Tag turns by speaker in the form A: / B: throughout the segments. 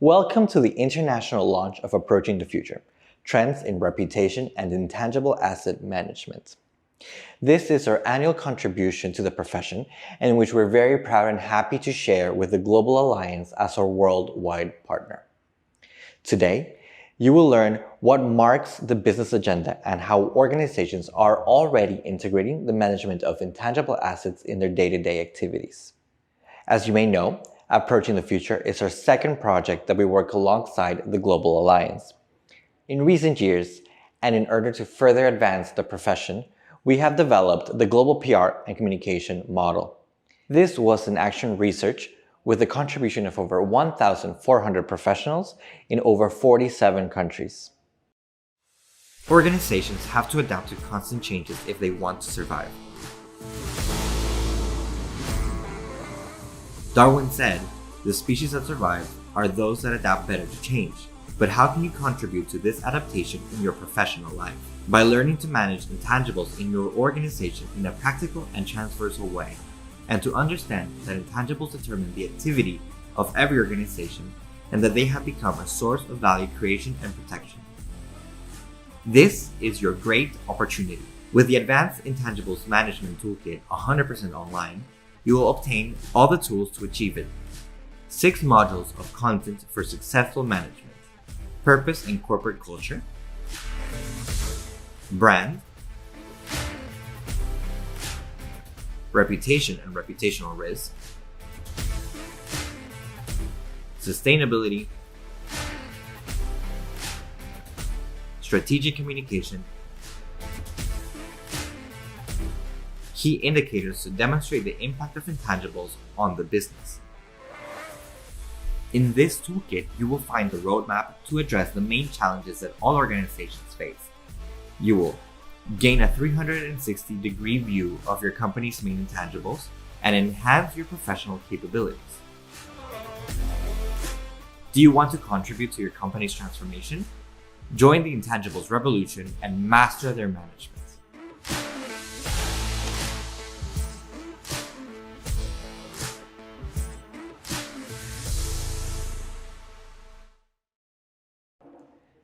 A: Welcome to the international launch of Approaching the Future, Trends in Reputation and Intangible Asset Management. This is our annual contribution to the profession, in which we're very proud and happy to share with the Global Alliance as our worldwide partner. Today, you will learn what marks the business agenda and how organizations are already integrating the management of intangible assets in their day-to-day activities. As you may know, Approaching the Future is our second project that we work alongside the Global Alliance. In recent years, and in order to further advance the profession, we have developed the Global PR and Communication Model. This was an action research with the contribution of over 1,400 professionals in over 47 countries. Organizations have to adapt to constant changes if they want to survive. Darwin said, "The species that survive are those that adapt better to change." But how can you contribute to this adaptation in your professional life? By learning to manage intangibles in your organization in a practical and transversal way, and to understand that intangibles determine the activity of every organization and that they have become a source of value creation and protection. This is your great opportunity. With the Advanced Intangibles Management Toolkit 100% online, you will obtain all the tools to achieve it. 6 modules of content for successful management: purpose and corporate culture, brand, reputation and reputational risk, sustainability, strategic communication, key indicators to demonstrate the impact of intangibles on the business. In this toolkit, you will find the roadmap to address the main challenges that all organizations face. You will gain a 360-degree view of your company's main intangibles and enhance your professional capabilities. Do you want to contribute to your company's transformation? Join the Intangibles Revolution and master their management.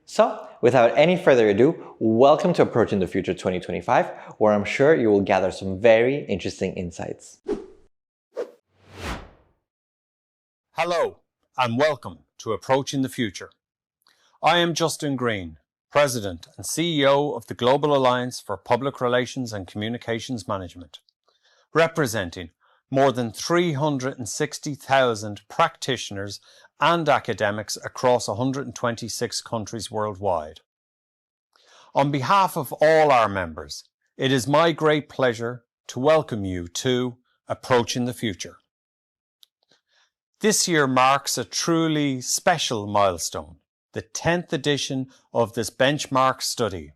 A: So, without any further ado, welcome to Approaching the Future 2025, where I'm sure you will gather some very interesting insights.
B: Hello, and welcome to Approaching the Future. I am Justin Green, President and CEO of the Global Alliance for Public Relations and Communications Management, representing more than 360,000 practitioners and academics across 126 countries worldwide. On behalf of all our members, it is my great pleasure to welcome you to Approaching the Future. This year marks a truly special milestone, the 10th edition of this benchmark study,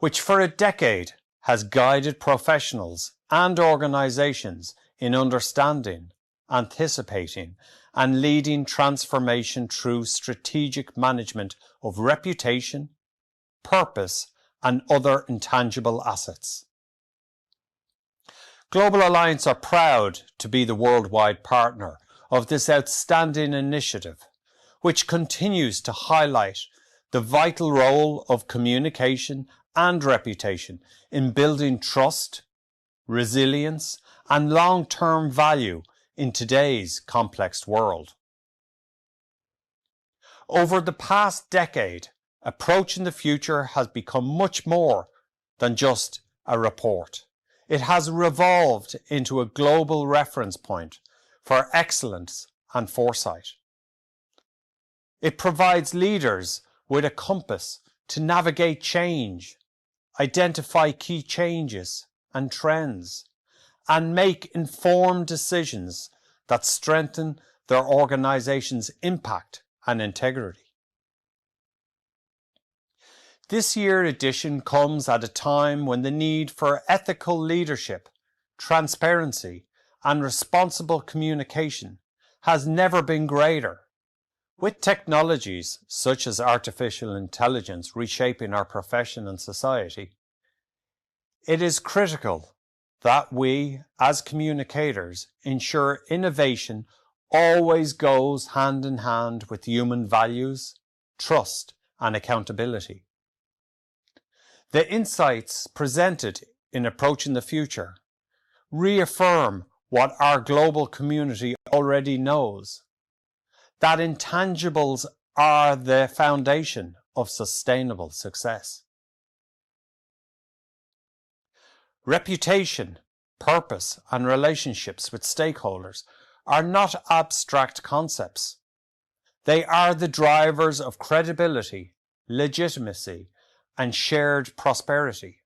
B: which for a decade has guided professionals and organizations in understanding, anticipating, and leading transformation through strategic management of reputation, purpose, and other intangible assets. Global Alliance are proud to be the worldwide partner of this outstanding initiative, which continues to highlight the vital role of communication and reputation in building trust, resilience, and long-term value in today's complex world. Over the past decade, Approaching the Future has become much more than just a report. It has evolved into a global reference point for excellence and foresight. It provides leaders with a compass to navigate change, identify key changes and trends, and make informed decisions that strengthen their organization's impact and integrity. This year's edition comes at a time when the need for ethical leadership, transparency, and responsible communication has never been greater. With technologies such as artificial intelligence reshaping our profession and society, it is critical that we, as communicators, ensure innovation always goes hand in hand with human values, trust, and accountability. The insights presented in Approaching the Future reaffirm what our global community already knows, that intangibles are the foundation of sustainable success. Reputation, purpose, and relationships with stakeholders are not abstract concepts. They are the drivers of credibility, legitimacy, and shared prosperity.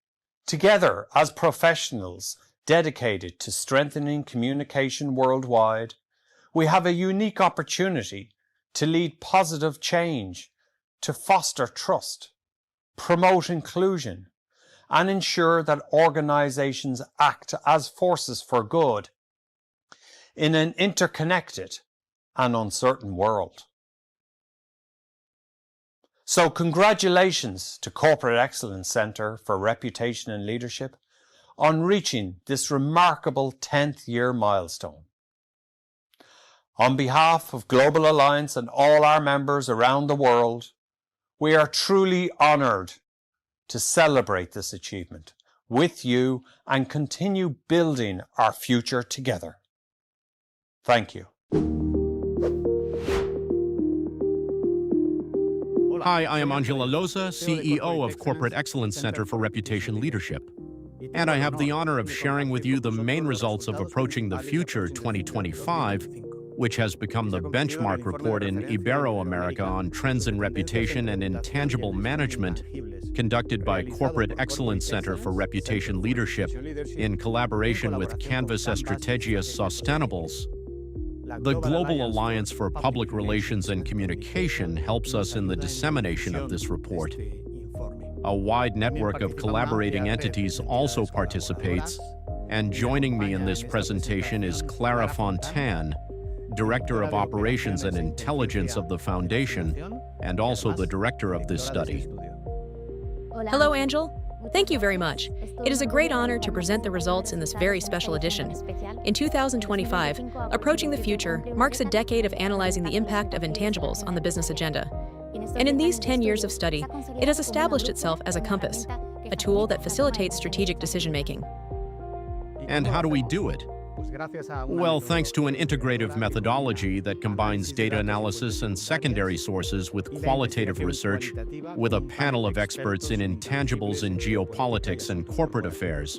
B: Together, as professionals dedicated to strengthening communication worldwide, we have a unique opportunity to lead positive change, to foster trust, promote inclusion, and ensure that organizations act as forces for good in an interconnected and uncertain world. So congratulations to Corporate Excellence Centre for Reputation and Leadership on reaching this remarkable 10th year milestone. On behalf of Global Alliance and all our members around the world, we are truly honoured to celebrate this achievement with you and continue building our future together. Thank you.
C: Hi, I am Angela Loza, CEO of Corporate Excellence Center for Reputation Leadership. And I have the honor of sharing with you the main results of Approaching the Future 2025, which has become the benchmark report in Ibero-America on trends in reputation and intangible management, conducted by Corporate Excellence Center for Reputation Leadership in collaboration with Canvas Estrategias Sostenibles. The Global Alliance for Public Relations and Communication helps us in the dissemination of this report. A wide network of collaborating entities also participates, and joining me in this presentation is Clara Fontan, Director of Operations and Intelligence of the Foundation, and also the director of this study.
D: Hello, Angel. Thank you very much. It is a great honor to present the results in this very special edition. In 2025, Approaching the Future marks a decade of analyzing the impact of intangibles on the business agenda. And in these 10 years of study, it has established itself as a compass, a tool that facilitates strategic decision-making.
C: And how do we do it? Well, thanks to an integrative methodology that combines data analysis and secondary sources with qualitative research, with a panel of experts in intangibles in geopolitics and corporate affairs.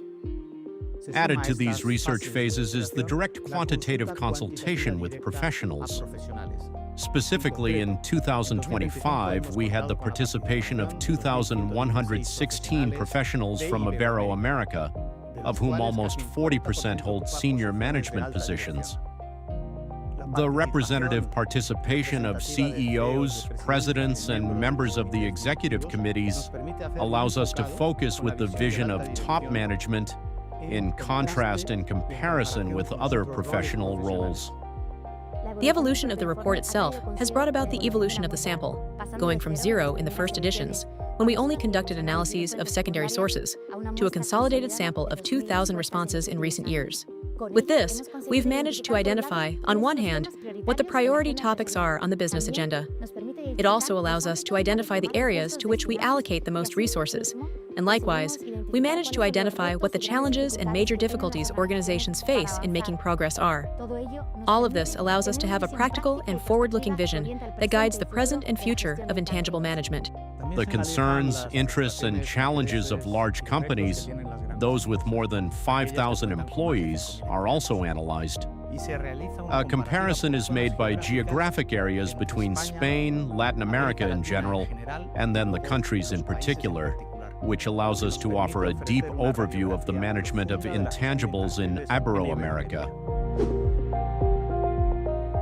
C: Added to these research phases is the direct quantitative consultation with professionals. Specifically, in 2025, we had the participation of 2,116 professionals from Ibero-America, of whom almost 40% hold senior management positions. The representative participation of CEOs, presidents, and members of the executive committees allows us to focus with the vision of top management in contrast and comparison with other professional roles.
D: The evolution of the report itself has brought about the evolution of the sample, going from 0 in the first editions, when we only conducted analyses of secondary sources, to a consolidated sample of 2,000 responses in recent years. With this, we've managed to identify, on one hand, what the priority topics are on the business agenda. It also allows us to identify the areas to which we allocate the most resources, and likewise, we managed to identify what the challenges and major difficulties organizations face in making progress are. All of this allows us to have a practical and forward-looking vision that guides the present and future of intangible management.
C: The concerns, interests, and challenges of large companies, those with more than 5,000 employees, are also analyzed. A comparison is made by geographic areas between Spain, Latin America in general, and then the countries in particular, which allows us to offer a deep overview of the management of intangibles in Ibero-America.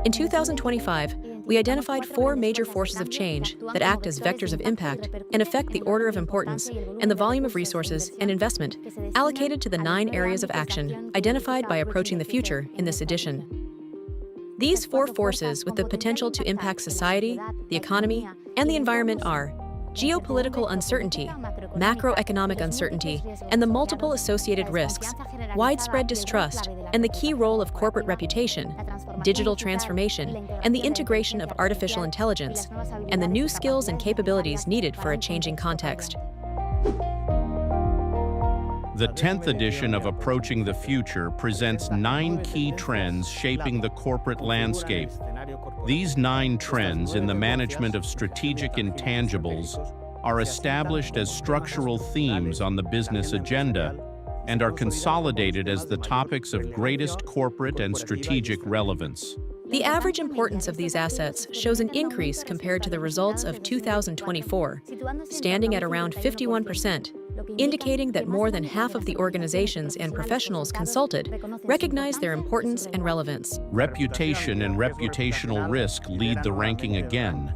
D: In 2025, we identified 4 major forces of change that act as vectors of impact and affect the order of importance and the volume of resources and investment allocated to the 9 areas of action identified by Approaching the Future in this edition. These 4 forces with the potential to impact society, the economy, and the environment are geopolitical uncertainty, macroeconomic uncertainty, and the multiple associated risks, widespread distrust, and the key role of corporate reputation, digital transformation, and the integration of artificial intelligence, and the new skills and capabilities needed for a changing context.
C: The 10th edition of Approaching the Future presents 9 key trends shaping the corporate landscape. These 9 trends in the management of strategic intangibles are established as structural themes on the business agenda and are consolidated as the topics of greatest corporate and strategic relevance.
D: The average importance of these assets shows an increase compared to the results of 2024, standing at around 51%, indicating that more than half of the organizations and professionals consulted recognize their importance and relevance.
C: Reputation and reputational risk lead the ranking again,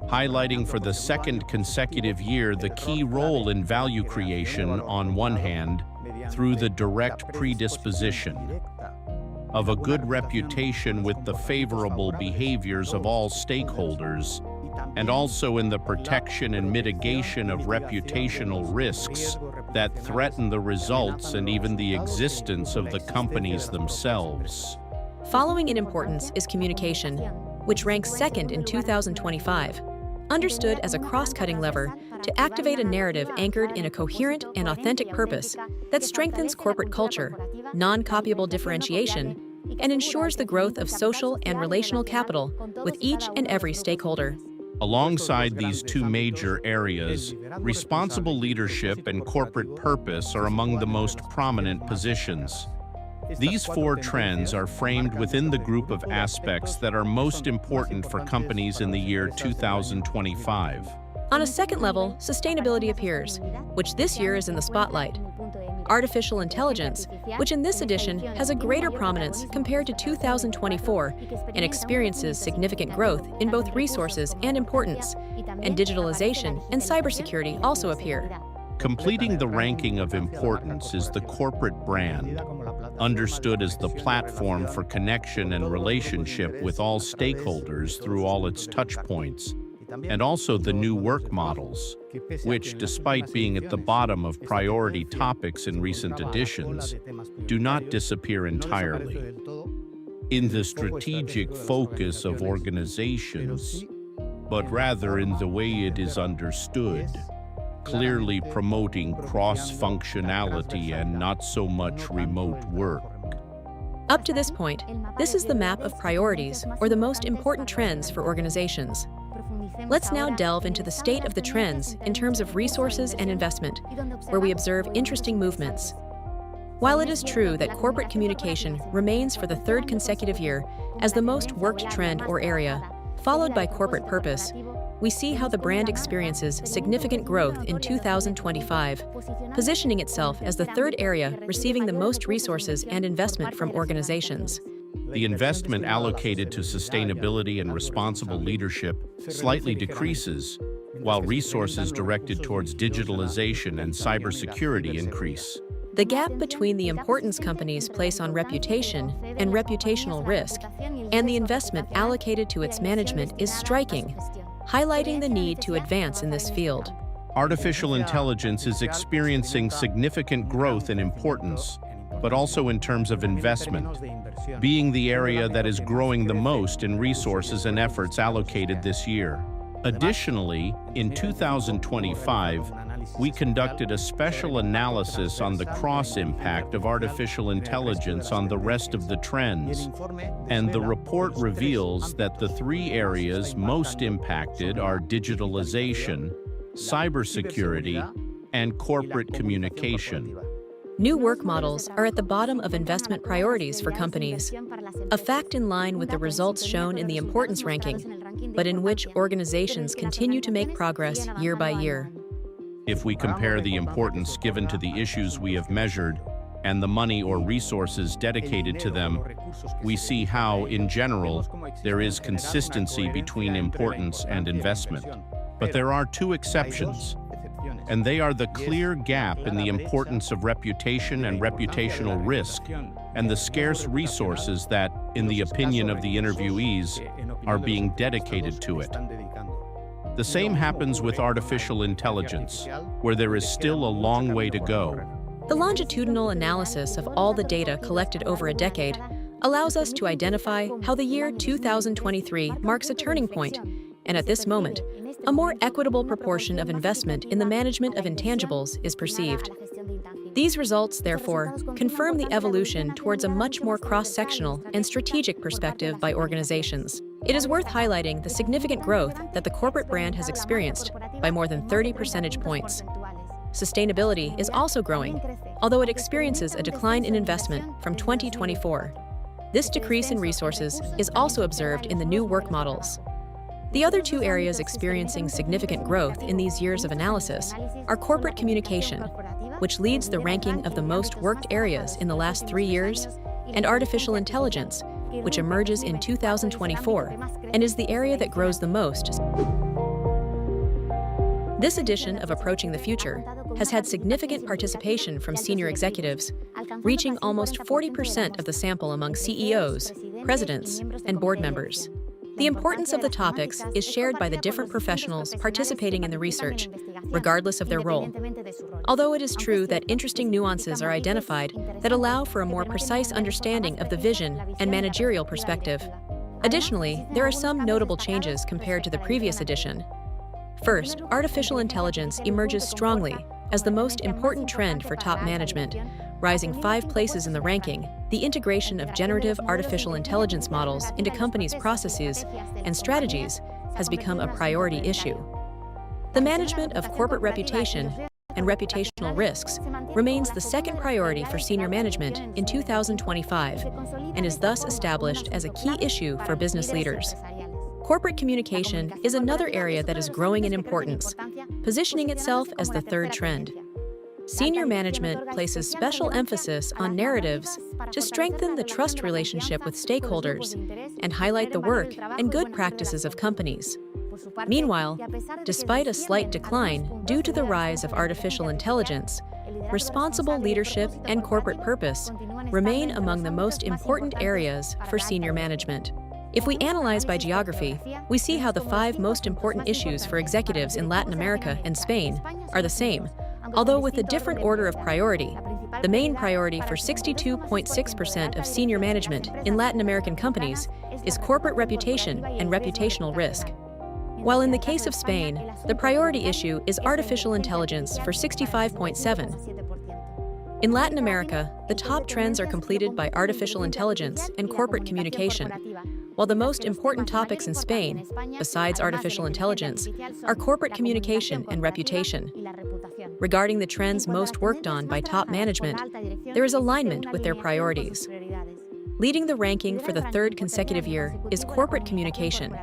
C: highlighting for the second consecutive year the key role in value creation on one hand through the direct predisposition of a good reputation with the favorable behaviors of all stakeholders, and also in the protection and mitigation of reputational risks that threaten the results and even the existence of the companies themselves.
D: Following in importance is communication, which ranks second in 2025, understood as a cross-cutting lever to activate a narrative anchored in a coherent and authentic purpose that strengthens corporate culture, non-copyable differentiation, and ensures the growth of social and relational capital with each and every stakeholder.
C: Alongside these 2 major areas, responsible leadership and corporate purpose are among the most prominent positions. These 4 trends are framed within the group of aspects that are most important for companies in the year 2025.
D: On a second level, sustainability appears, which this year is in the spotlight. Artificial intelligence, which in this edition has a greater prominence compared to 2024 and experiences significant growth in both resources and importance, and digitalization and cybersecurity also appear.
C: Completing the ranking of importance is the corporate brand, understood as the platform for connection and relationship with all stakeholders through all its touch points, and also the new work models, which, despite being at the bottom of priority topics in recent editions, do not disappear entirely. In the strategic focus of organizations, but rather in the way it is understood, clearly promoting cross-functionality and not so much remote work.
D: Up to this point, this is the map of priorities or the most important trends for organizations. Let's now delve into the state of the trends in terms of resources and investment, where we observe interesting movements. While it is true that corporate communication remains for the 3rd consecutive year as the most worked trend or area, followed by corporate purpose, we see how the brand experiences significant growth in 2025, positioning itself as the 3rd area receiving the most resources and investment from organizations.
C: The investment allocated to sustainability and responsible leadership slightly decreases, while resources directed towards digitalization and cybersecurity increase.
D: The gap between the importance companies place on reputation and reputational risk and the investment allocated to its management is striking, highlighting the need to advance in this field.
C: Artificial intelligence is experiencing significant growth in importance, but also in terms of investment, being the area that is growing the most in resources and efforts allocated this year. Additionally, in 2025, we conducted a special analysis on the cross-impact of artificial intelligence on the rest of the trends, and the report reveals that the 3 areas most impacted are digitalization, cybersecurity, and corporate communication.
D: New work models are at the bottom of investment priorities for companies, a fact in line with the results shown in the importance ranking, but in which organizations continue to make progress year by year.
C: If we compare the importance given to the issues we have measured and the money or resources dedicated to them, we see how, in general, there is consistency between importance and investment. But there are 2 exceptions, and they are the clear gap in the importance of reputation and reputational risk, and the scarce resources that, in the opinion of the interviewees, are being dedicated to it. The same happens with artificial intelligence, where there is still a long way to go.
D: The longitudinal analysis of all the data collected over a decade allows us to identify how the year 2023 marks a turning point, and at this moment, a more equitable proportion of investment in the management of intangibles is perceived. These results, therefore, confirm the evolution towards a much more cross-sectional and strategic perspective by organizations. It is worth highlighting the significant growth that the corporate brand has experienced by more than 30 percentage points. Sustainability is also growing, although it experiences a decline in investment from 2024. This decrease in resources is also observed in the new work models. The other two areas experiencing significant growth in these years of analysis are corporate communication, which leads the ranking of the most worked areas in the last 3 years, and artificial intelligence, which emerges in 2024 and is the area that grows the most. This edition of Approaching the Future has had significant participation from senior executives, reaching almost 40% of the sample among CEOs, presidents, and board members. The importance of the topics is shared by the different professionals participating in the research, regardless of their role. Although it is true that interesting nuances are identified that allow for a more precise understanding of the vision and managerial perspective. Additionally, there are some notable changes compared to the previous edition. First, artificial intelligence emerges strongly as the most important trend for top management, rising 5 places in the ranking. The integration of generative artificial intelligence models into companies' processes and strategies has become a priority issue. The management of corporate reputation and reputational risks remains the second priority for senior management in 2025 and is thus established as a key issue for business leaders. Corporate communication is another area that is growing in importance, positioning itself as the third trend. Senior management places special emphasis on narratives to strengthen the trust relationship with stakeholders and highlight the work and good practices of companies. Meanwhile, despite a slight decline due to the rise of artificial intelligence, responsible leadership and corporate purpose remain among the most important areas for senior management. If we analyze by geography, we see how the 5 most important issues for executives in Latin America and Spain are the same, although with a different order of priority. The main priority for 62.6% of senior management in Latin American companies is corporate reputation and reputational risk. While in the case of Spain, the priority issue is artificial intelligence for 65.7%. In Latin America, the top trends are completed by artificial intelligence and corporate communication, while the most important topics in Spain, besides artificial intelligence, are corporate communication and reputation. Regarding the trends most worked on by top management, there is alignment with their priorities. Leading the ranking for the 3rd consecutive year is corporate communication.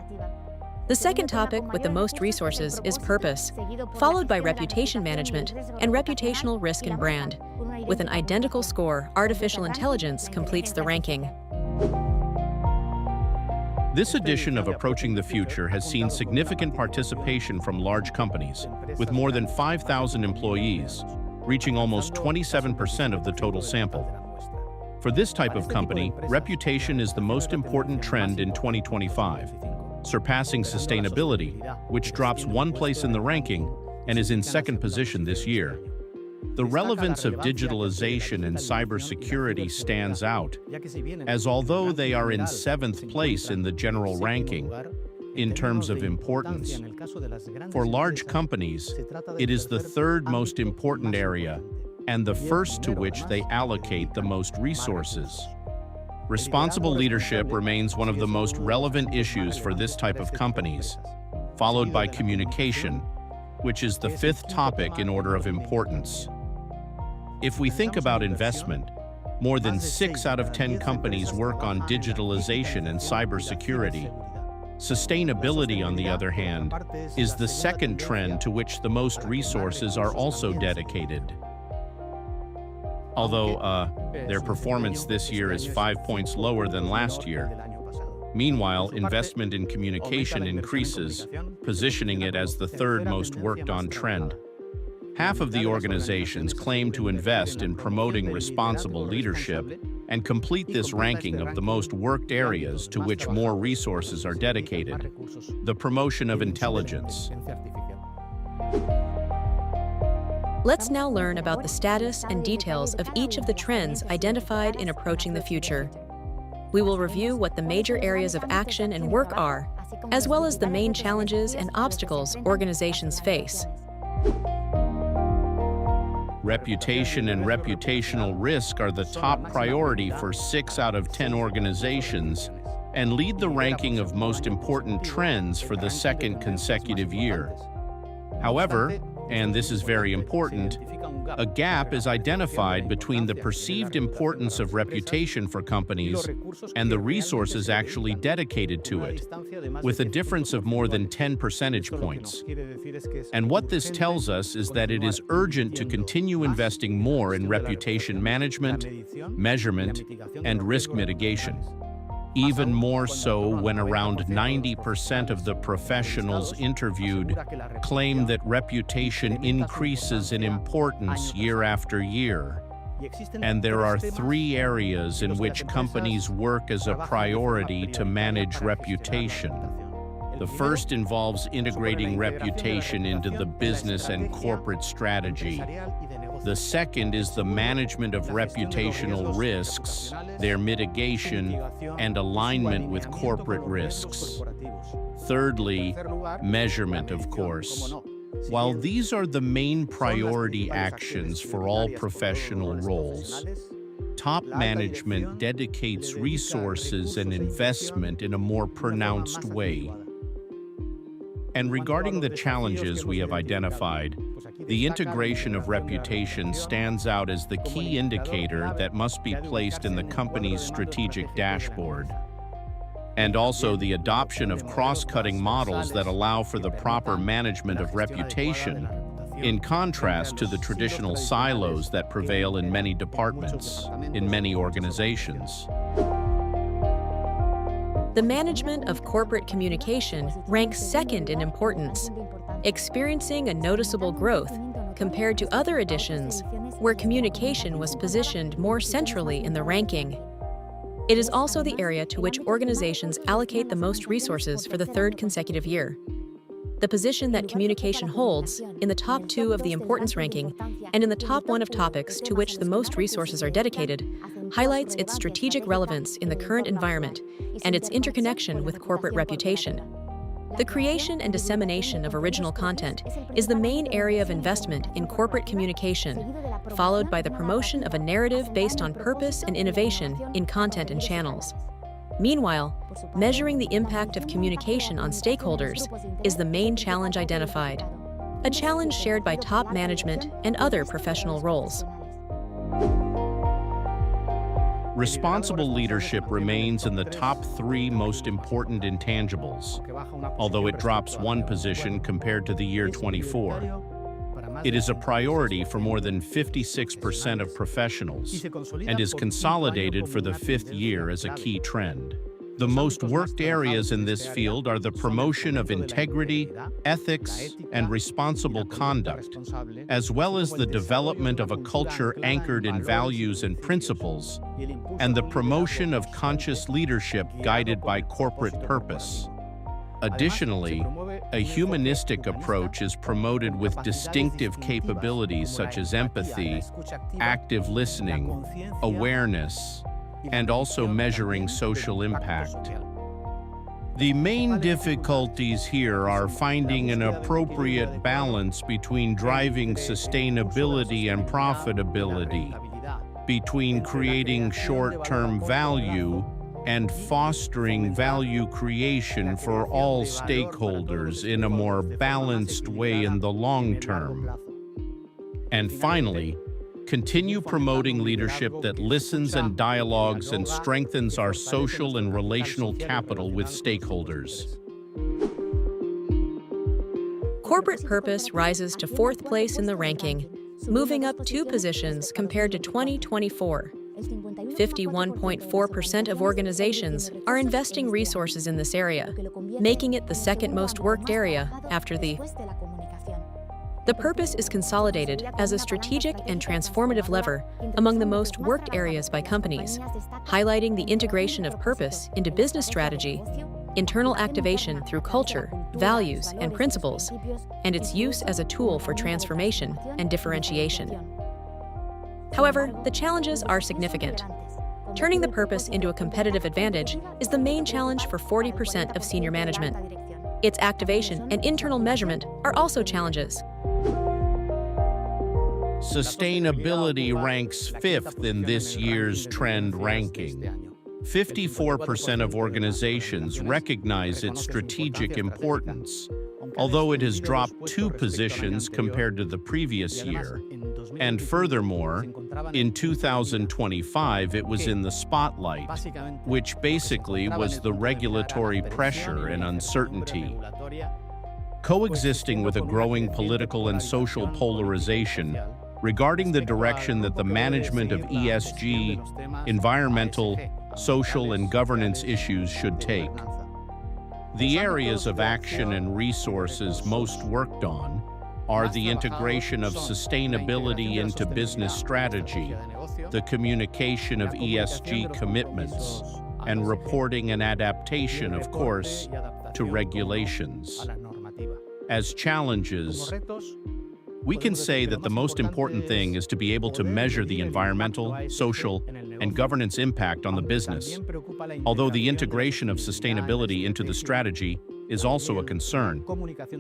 D: The second topic with the most resources is purpose, followed by reputation management and reputational risk and brand. With an identical score, artificial intelligence completes the ranking.
C: This edition of Approaching the Future has seen significant participation from large companies, with more than 5,000 employees, reaching almost 27% of the total sample. For this type of company, reputation is the most important trend in 2025, surpassing sustainability, which drops 1 place in the ranking and is in 2nd position this year. The relevance of digitalization and cybersecurity stands out, as although they are in 7th place in the general ranking, in terms of importance, for large companies, it is the 3rd most important area and the first to which they allocate the most resources. Responsible leadership remains one of the most relevant issues for this type of companies, followed by communication, which is the 5th topic in order of importance. If we think about investment, more than 6 out of 10 companies work on digitalization and cybersecurity. Sustainability, on the other hand, is the 2nd trend to which the most resources are also dedicated. Although their performance this year is 5 points lower than last year. Meanwhile, investment in communication increases, positioning it as the 3rd most worked on trend. Half of the organizations claim to invest in promoting responsible leadership and complete this ranking of the most worked areas to which more resources are dedicated. The promotion of intelligence.
D: Let's now learn about the status and details of each of the trends identified in approaching the future. We will review what the major areas of action and work are, as well as the main challenges and obstacles organizations face.
C: Reputation and reputational risk are the top priority for 6 out of 10 organizations and lead the ranking of most important trends for the second consecutive year. However, and this is very important, a gap is identified between the perceived importance of reputation for companies and the resources actually dedicated to it, with a difference of more than 10 percentage points. And what this tells us is that it is urgent to continue investing more in reputation management, measurement, and risk mitigation. Even more so when around 90% of the professionals interviewed claim that reputation increases in importance year after year. And there are 3 areas in which companies work as a priority to manage reputation. The first involves integrating reputation into the business and corporate strategy. The second is the management of reputational risks, their mitigation, and alignment with corporate risks. Thirdly, measurement, of course. While these are the main priority actions for all professional roles, top management dedicates resources and investment in a more pronounced way. And regarding the challenges we have identified, the integration of reputation stands out as the key indicator that must be placed in the company's strategic dashboard. And also the adoption of cross-cutting models that allow for the proper management of reputation, in contrast to the traditional silos that prevail in many departments, in many organizations.
D: The management of corporate communication ranks second in importance, experiencing a noticeable growth compared to other editions where communication was positioned more centrally in the ranking. It is also the area to which organizations allocate the most resources for the 3rd consecutive year. The position that communication holds in the top 2 of the importance ranking and in the top 1 of topics to which the most resources are dedicated highlights its strategic relevance in the current environment and its interconnection with corporate reputation. The creation and dissemination of original content is the main area of investment in corporate communication, followed by the promotion of a narrative based on purpose and innovation in content and channels. Meanwhile, measuring the impact of communication on stakeholders is the main challenge identified, a challenge shared by top management and other professional roles.
C: Responsible leadership remains in the top 3 most important intangibles, although it drops 1 position compared to the year 24. It is a priority for more than 56% of professionals and is consolidated for the 5th year as a key trend. The most worked areas in this field are the promotion of integrity, ethics, and responsible conduct, as well as the development of a culture anchored in values and principles, and the promotion of conscious leadership guided by corporate purpose. Additionally, a humanistic approach is promoted with distinctive capabilities such as empathy, active listening, awareness, and also measuring social impact. The main difficulties here are finding an appropriate balance between driving sustainability and profitability, between creating short-term value and fostering value creation for all stakeholders in a more balanced way in the long term. And finally, continue promoting leadership that listens and dialogues and strengthens our social and relational capital with stakeholders.
D: Corporate purpose rises to 4th place in the ranking, moving up 2 positions compared to 2024. 51.4% of organizations are investing resources in this area, making it the 2nd most worked area after the purpose is consolidated as a strategic and transformative lever among the most worked areas by companies, highlighting the integration of purpose into business strategy internal activation through culture, values, and principles, and its use as a tool for transformation and differentiation. However, the challenges are significant. Turning the purpose into a competitive advantage is the main challenge for 40% of senior management. Its activation and internal measurement are also challenges.
C: Sustainability ranks 5th in this year's trend ranking. 54% of organizations recognize its strategic importance, although it has dropped 2 positions compared to the previous year. And furthermore, in 2025, it was in the spotlight, which basically was the regulatory pressure and uncertainty. Coexisting with a growing political and social polarization regarding the direction that the management of ESG, environmental, social, and governance issues should take. The areas of action and resources most worked on are the integration of sustainability into business strategy, the communication of ESG commitments, and reporting and adaptation, of course, to regulations. As challenges, we can say that the most important thing is to be able to measure the environmental, social, and governance impact on the business, although the integration of sustainability into the strategy is also a concern,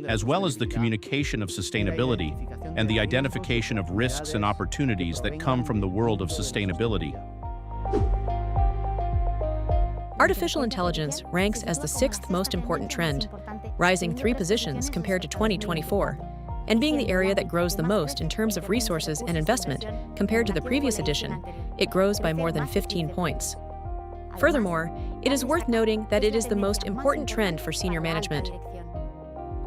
C: as well as the communication of sustainability and the identification of risks and opportunities that come from the world of sustainability.
D: Artificial intelligence ranks as the 6th most important trend, rising 3 positions compared to 2024, and being the area that grows the most in terms of resources and investment compared to the previous edition. It grows by more than 15 points. Furthermore, it is worth noting that it is the most important trend for senior management.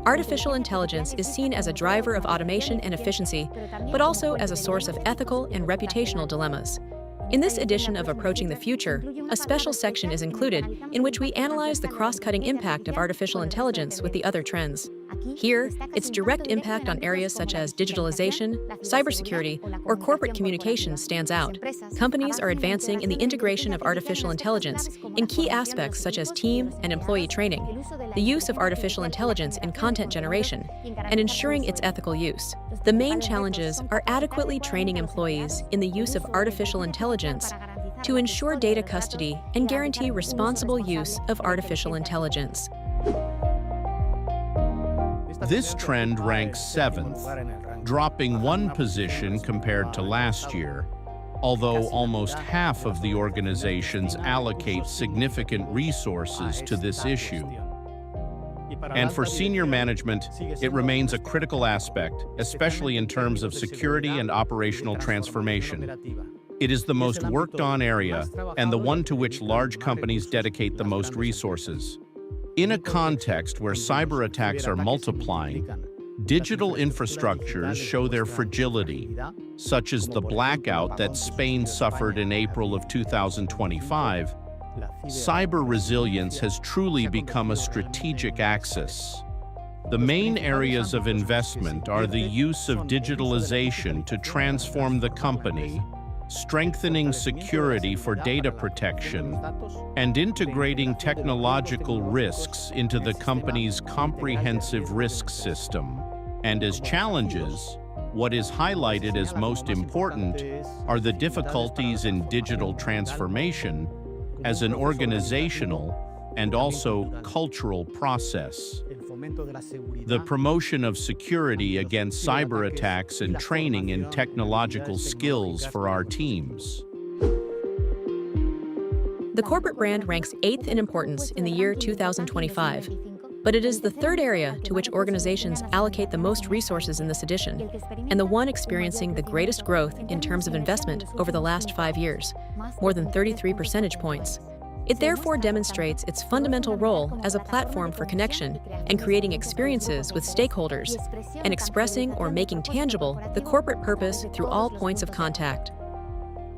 D: Artificial intelligence is seen as a driver of automation and efficiency, but also as a source of ethical and reputational dilemmas. In this edition of Approaching the Future, a special section is included in which we analyze the cross-cutting impact of artificial intelligence with the other trends. Here, its direct impact on areas such as digitalization, cybersecurity, or corporate communications stands out. Companies are advancing in the integration of artificial intelligence in key aspects such as team and employee training, the use of artificial intelligence in content generation, and ensuring its ethical use. The main challenges are adequately training employees in the use of artificial intelligence to ensure data custody and guarantee responsible use of artificial intelligence.
C: This trend ranks 7th, dropping 1 position compared to last year, although almost half of the organizations allocate significant resources to this issue. And for senior management, it remains a critical aspect, especially in terms of security and operational transformation. It is the most worked on area and the one to which large companies dedicate the most resources. In a context where cyber attacks are multiplying, digital infrastructures show their fragility, such as the blackout that Spain suffered in April of 2025. Cyber resilience has truly become a strategic axis. The main areas of investment are the use of digitalization to transform the company, strengthening security for data protection, and integrating technological risks into the company's comprehensive risk system. And as challenges, what is highlighted as most important are the difficulties in digital transformation as an organizational and also cultural process. The promotion of security against cyber attacks and training in technological skills for our teams.
D: The corporate brand ranks 8th in importance in the year 2025, but it is the 3rd area to which organizations allocate the most resources in this edition, and the one experiencing the greatest growth in terms of investment over the last 5 years, more than 33 percentage points. It therefore demonstrates its fundamental role as a platform for connection and creating experiences with stakeholders, and expressing or making tangible the corporate purpose through all points of contact.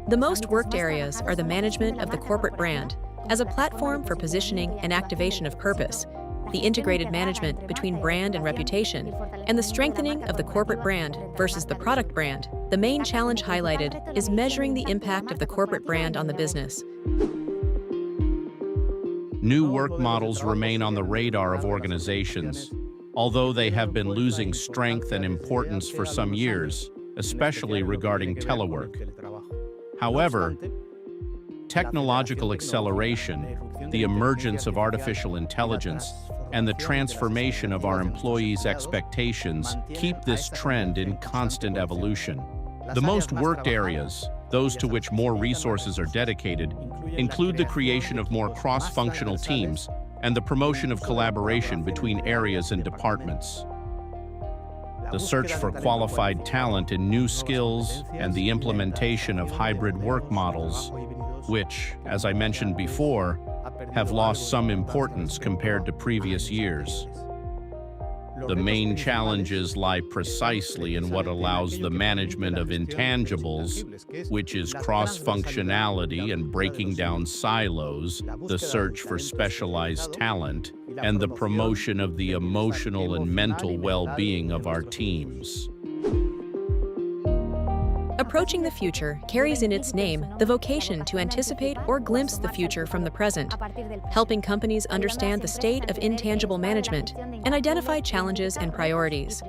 D: The most worked areas are the management of the corporate brand as a platform for positioning and activation of purpose, the integrated management between brand and reputation, and the strengthening of the corporate brand versus the product brand. The main challenge highlighted is measuring the impact of the corporate brand on the business.
C: New work models remain on the radar of organizations, although they have been losing strength and importance for some years, especially regarding telework. However, technological acceleration, the emergence of artificial intelligence, and the transformation of our employees' expectations keep this trend in constant evolution. The most worked areas, those to which more resources are dedicated, include the creation of more cross-functional teams and the promotion of collaboration between areas and departments. The search for qualified talent in new skills and the implementation of hybrid work models, which, as I mentioned before, have lost some importance compared to previous years. The main challenges lie precisely in what allows the management of intangibles, which is cross-functionality and breaking down silos, the search for specialized talent, and the promotion of the emotional and mental well-being of our teams.
D: Approaching the future carries in its name the vocation to anticipate or glimpse the future from the present, helping companies understand the state of intangible management and identify challenges and priorities.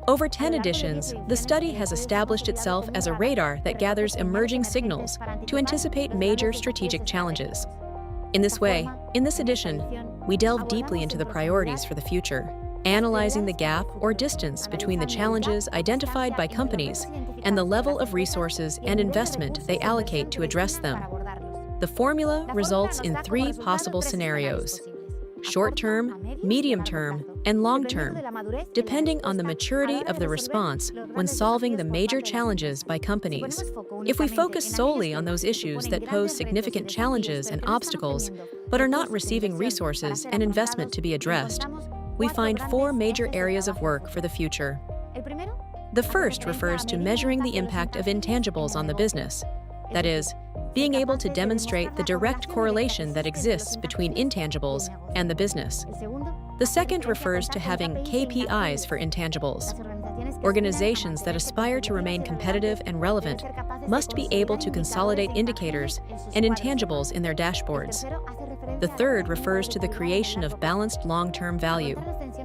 D: Over 10 editions, the study has established itself as a radar that gathers emerging signals to anticipate major strategic challenges. In this way, in this edition, we delve deeply into the priorities for the future, analyzing the gap or distance between the challenges identified by companies and the level of resources and investment they allocate to address them. The formula results in 3 possible scenarios: short-term, medium-term, and long-term, depending on the maturity of the response when solving the major challenges by companies. If we focus solely on those issues that pose significant challenges and obstacles, but are not receiving resources and investment to be addressed, we find 4 major areas of work for the future. The first refers to measuring the impact of intangibles on the business. That is, being able to demonstrate the direct correlation that exists between intangibles and the business. The second refers to having KPIs for intangibles. Organizations that aspire to remain competitive and relevant must be able to consolidate indicators and intangibles in their dashboards. The third refers to the creation of balanced long-term value,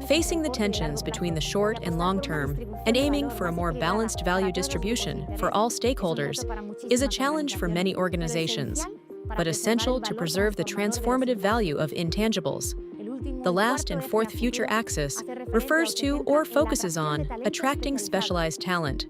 D: facing the tensions between the short and long term and aiming for a more balanced value distribution for all stakeholders is a challenge for many organizations, but essential to preserve the transformative value of intangibles. The last and fourth future axis refers to or focuses on attracting specialized talent.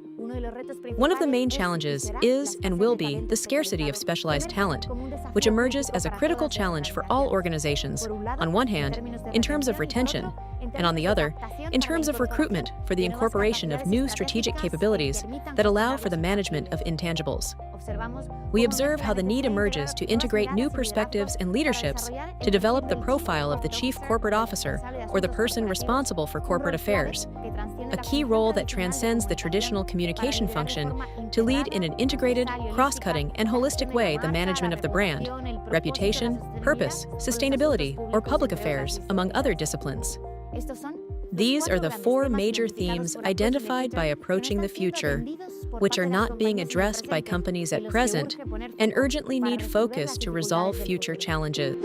D: One of the main challenges is and will be the scarcity of specialized talent, which emerges as a critical challenge for all organizations, on one hand, in terms of retention, and on the other, in terms of recruitment for the incorporation of new strategic capabilities that allow for the management of intangibles. We observe how the need emerges to integrate new perspectives and leaderships to develop the profile of the Chief Corporate Officer or the person responsible for corporate affairs, a key role that transcends the traditional communication function to lead in an integrated, cross-cutting, and holistic way the management of the brand, reputation, purpose, sustainability, or public affairs, among other disciplines. These are the 4 major themes identified by Approaching the Future, which are not being addressed by companies at present and urgently need focus to resolve future challenges.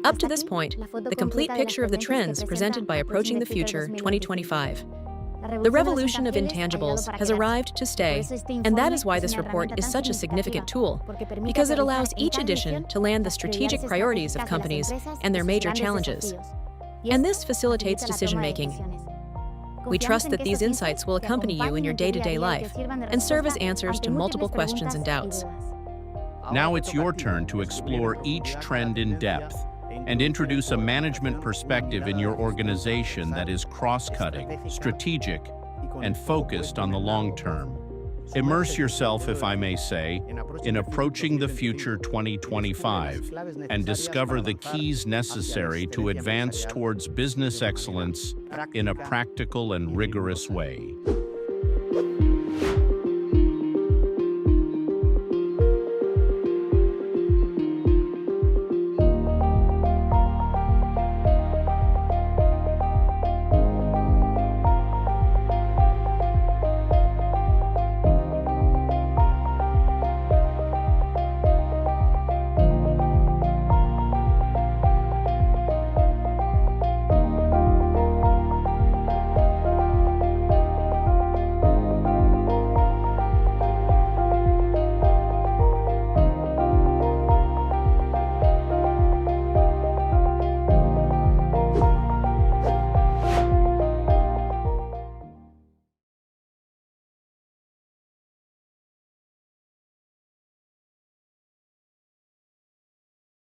D: Up to this point, the complete picture of the trends presented by Approaching the Future 2025. The revolution of intangibles has arrived to stay, and that is why this report is such a significant tool, because it allows each edition to land the strategic priorities of companies and their major challenges. And this facilitates decision-making. We trust that these insights will accompany you in your day-to-day life and serve as answers to multiple questions and doubts.
C: Now it's your turn to explore each trend in depth and introduce a management perspective in your organization that is cross-cutting, strategic, and focused on the long term. Immerse yourself, if I may say, in Approaching the Future 2025 and discover the keys necessary to advance towards business excellence in a practical and rigorous way.